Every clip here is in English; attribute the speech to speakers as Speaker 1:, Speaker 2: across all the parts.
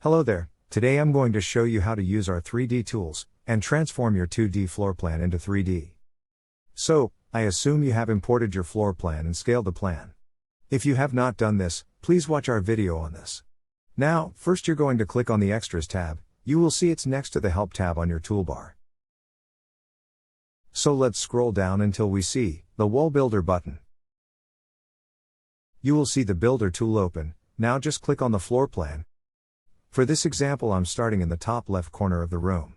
Speaker 1: Hello there, today I'm going to show you how to use our 3D tools, and transform your 2D floor plan into 3D. So, I assume you have imported your floor plan and scaled the plan. If you have not done this, please watch our video on this. Now, first you're going to click on the Extras tab, you will see it's next to the Help tab on your toolbar. So let's scroll down until we see the Wall Builder button. You will see the Builder tool open, now just click on the floor plan. For this example I'm starting in the top left corner of the room.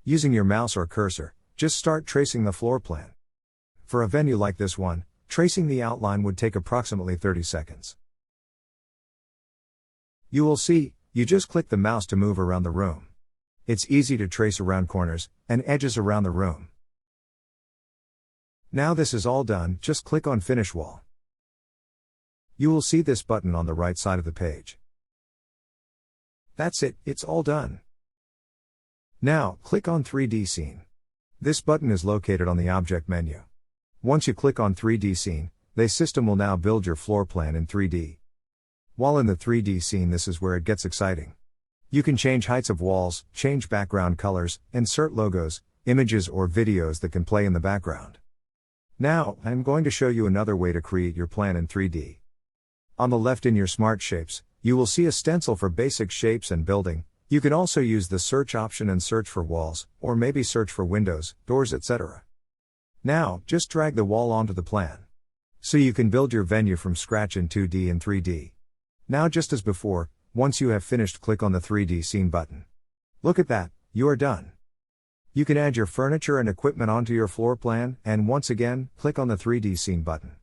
Speaker 1: Using your mouse or cursor, just start tracing the floor plan. For a venue like this one, tracing the outline would take approximately 30 seconds. You will see, you just click the mouse to move around the room. It's easy to trace around corners and edges around the room. Now this is all done, just click on Finish Wall. You will see this button on the right side of the page. That's it, it's all done. Now, click on 3D Scene. This button is located on the Object menu. Once you click on 3D Scene, the system will now build your floor plan in 3D. While in the 3D scene, this is where it gets exciting. You can change heights of walls, change background colors, insert logos, images or videos that can play in the background. Now, I'm going to show you another way to create your plan in 3D. On the left in your Smart Shapes, you will see a stencil for basic shapes and building. You can also use the search option and search for walls, or maybe search for windows, doors, etc. Now, just drag the wall onto the plan. So you can build your venue from scratch in 2D and 3D. Now just as before, once you have finished, click on the 3D Scene button. Look at that, you are done. You can add your furniture and equipment onto your floor plan, and once again, click on the 3D Scene button.